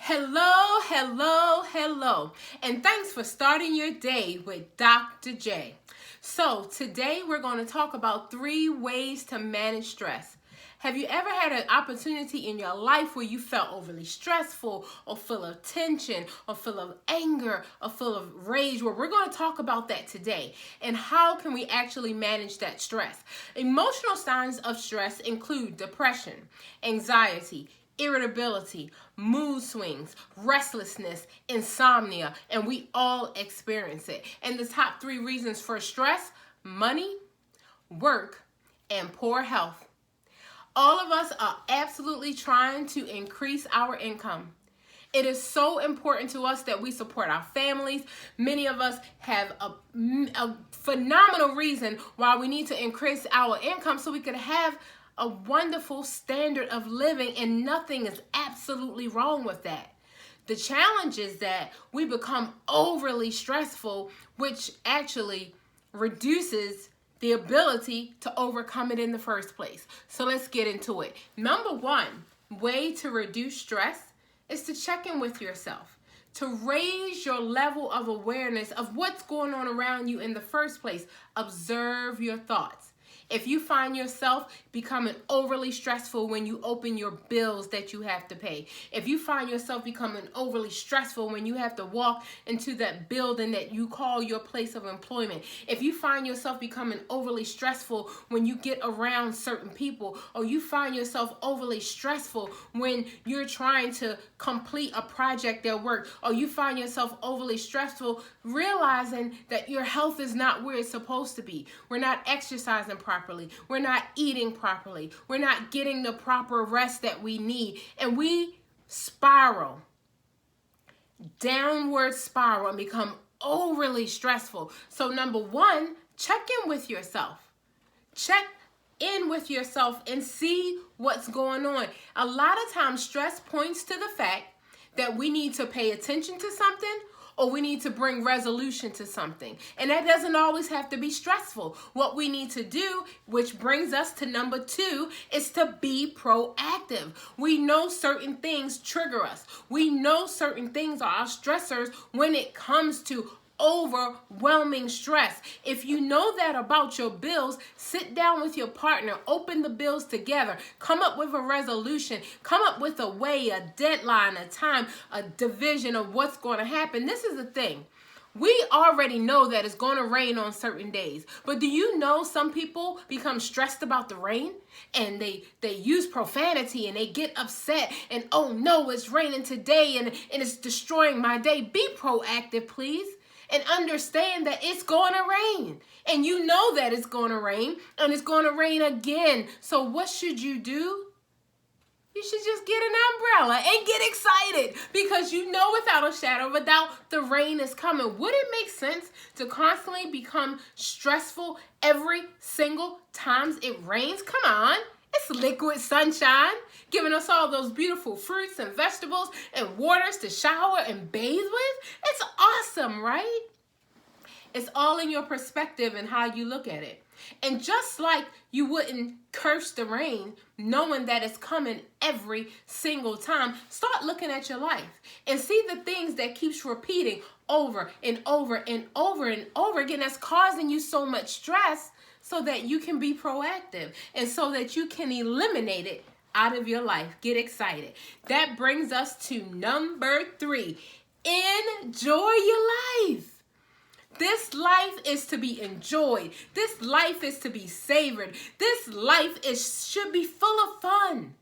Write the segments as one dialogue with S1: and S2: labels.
S1: Hello, hello, hello, and thanks for starting your day with Dr. J. So today we're going to talk about 3 ways to manage stress. Have you ever had an opportunity in your life where you felt overly stressful or full of tension or full of anger or full of rage? Well, we're going to talk about that today and how can we actually manage that stress. Emotional signs of stress include depression, anxiety, irritability, mood swings, restlessness, insomnia, and we all experience it. And the top 3 reasons for stress: money, work, and poor health. All of us are absolutely trying to increase our income. It is so important to us that we support our families. Many of us have a phenomenal reason why we need to increase our income so we could have a wonderful standard of living, and nothing is absolutely wrong with that. The challenge is that we become overly stressful, which actually reduces the ability to overcome it in the first place. So let's get into it. Number 1 way to reduce stress is to check in with yourself, to raise your level of awareness of what's going on around you in the first place. Observe your thoughts. If you find yourself becoming overly stressful when you open your bills that you have to pay, if you find yourself becoming overly stressful when you have to walk into that building that you call your place of employment, if you find yourself becoming overly stressful when you get around certain people, or you find yourself overly stressful when you're trying to complete a project at work, or you find yourself overly stressful realizing that your health is not where it's supposed to be. We're not exercising properly. We're not eating properly. We're not getting the proper rest that we need. And we spiral, downward spiral, and become overly stressful. So number 1, check in with yourself. Check in with yourself and see what's going on. A lot of times stress points to the fact that we need to pay attention to something, or we need to bring resolution to something. And that doesn't always have to be stressful. What we need to do, which brings us to number 2, is to be proactive. We know certain things trigger us. We know certain things are our stressors when it comes to overwhelming stress. If you know that about your bills, sit down with your partner, open the bills together, come up with a resolution, come up with a way, a deadline, a time, a division of what's going to happen. This is the thing. We already know that it's going to rain on certain days. But do you know some people become stressed about the rain and they use profanity and they get upset and, oh no, it's raining today and it's destroying my day. Be proactive, please. And understand that it's going to rain. And you know that it's going to rain. And it's going to rain again. So what should you do? You should just get an umbrella and get excited. Because you know without a shadow of a doubt the rain is coming. Would it make sense to constantly become stressful every single time it rains? Come on. It's liquid sunshine, giving us all those beautiful fruits and vegetables and waters to shower and bathe with. It's awesome, right? It's all in your perspective and how you look at it. And just like you wouldn't curse the rain, knowing that it's coming every single time, start looking at your life and see the things that keeps repeating over and over and over and over again that's causing you so much stress, so that you can be proactive and so that you can eliminate it out of your life. Get excited. That brings us to number 3. Enjoy your life. This life is to be enjoyed. This life is to be savored. This life should be full of fun.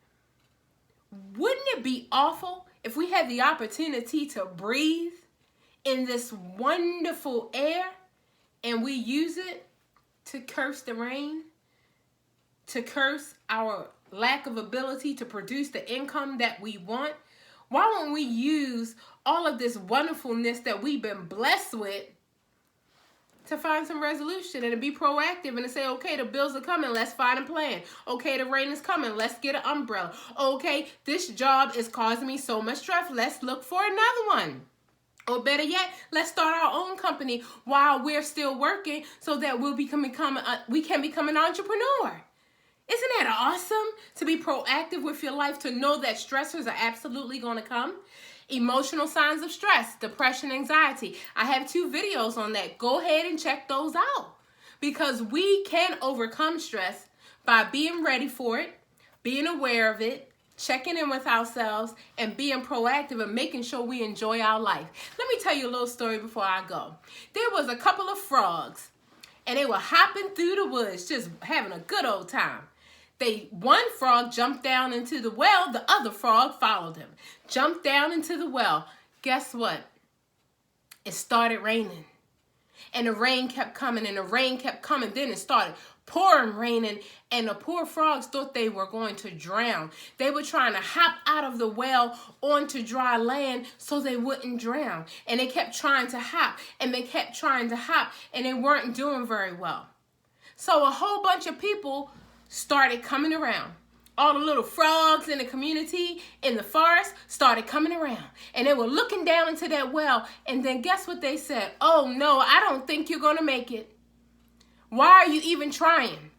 S1: Wouldn't it be awful if we had the opportunity to breathe in this wonderful air and we use it to curse the rain, to curse our lack of ability to produce the income that we want? Why won't we use all of this wonderfulness that we've been blessed with to find some resolution and to be proactive and to say, okay, the bills are coming, let's find a plan. Okay, the rain is coming, let's get an umbrella. Okay, this job is causing me so much stress, let's look for another one. Or better yet, let's start our own company while we're still working so that we can become an entrepreneur. Isn't that awesome to be proactive with your life, to know that stressors are absolutely going to come? Emotional signs of stress, depression, anxiety. I have 2 videos on that. Go ahead and check those out, because we can overcome stress by being ready for it, being aware of it, checking in with ourselves, and being proactive and making sure we enjoy our life. Let me tell you a little story before I go. There was a couple of frogs, and they were hopping through the woods, just having a good old time. One frog jumped down into the well, the other frog followed him. Jumped down into the well. Guess what? It started raining. And the rain kept coming, and the rain kept coming. Then it started pouring raining, and the poor frogs thought they were going to drown. They were trying to hop out of the well onto dry land so they wouldn't drown. And they kept trying to hop, and they kept trying to hop, and they weren't doing very well. So a whole bunch of people started coming around. All the little frogs in the community, in the forest, started coming around. And they were looking down into that well. And then guess what they said? Oh no, I don't think you're going to make it. Why are you even trying?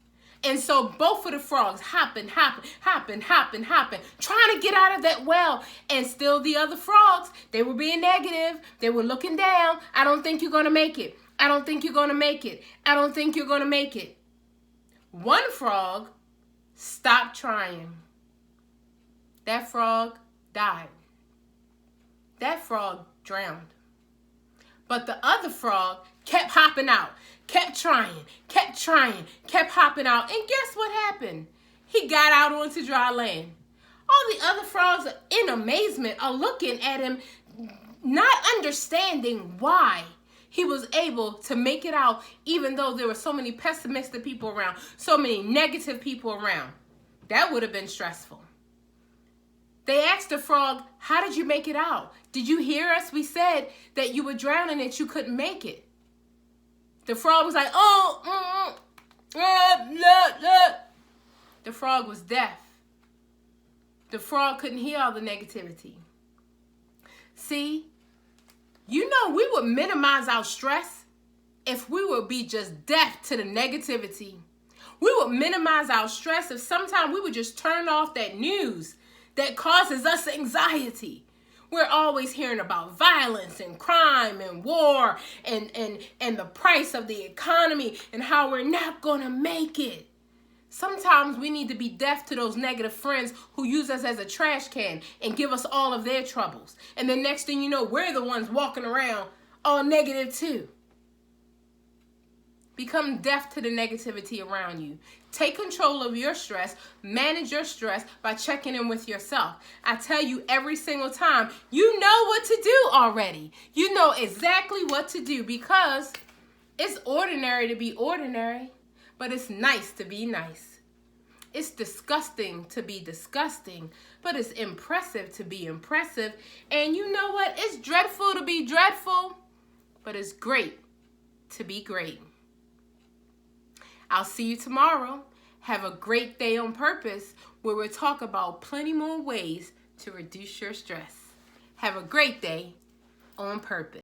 S1: And so both of the frogs hopping, trying to get out of that well. And still the other frogs, they were being negative. They were looking down. I don't think you're going to make it. I don't think you're going to make it. I don't think you're going to make it. One frog stopped trying. That frog died. That frog drowned. But the other frog kept hopping out, kept trying, kept hopping out. And guess what happened? He got out onto dry land. All the other frogs in amazement are looking at him, not understanding why he was able to make it out, even though there were so many pessimistic people around, so many negative people around. That would have been stressful. They asked the frog, how did you make it out? Did you hear us? We said that you were drowning, that you couldn't make it. The frog was like, The frog was deaf. The frog couldn't hear all the negativity. See, you know, we would minimize our stress if we would be just deaf to the negativity. We would minimize our stress if sometimes we would just turn off that news that causes us anxiety. We're always hearing about violence and crime and war and the price of the economy and how we're not going to make it. Sometimes we need to be deaf to those negative friends who use us as a trash can and give us all of their troubles. And the next thing you know, we're the ones walking around all negative too. Become deaf to the negativity around you. Take control of your stress. Manage your stress by checking in with yourself. I tell you every single time, you know what to do already. You know exactly what to do, because it's ordinary to be ordinary, but it's nice to be nice. It's disgusting to be disgusting, but it's impressive to be impressive. And you know what? It's dreadful to be dreadful, but it's great to be great. I'll see you tomorrow. Have a great day on purpose, where we'll talk about plenty more ways to reduce your stress. Have a great day on purpose.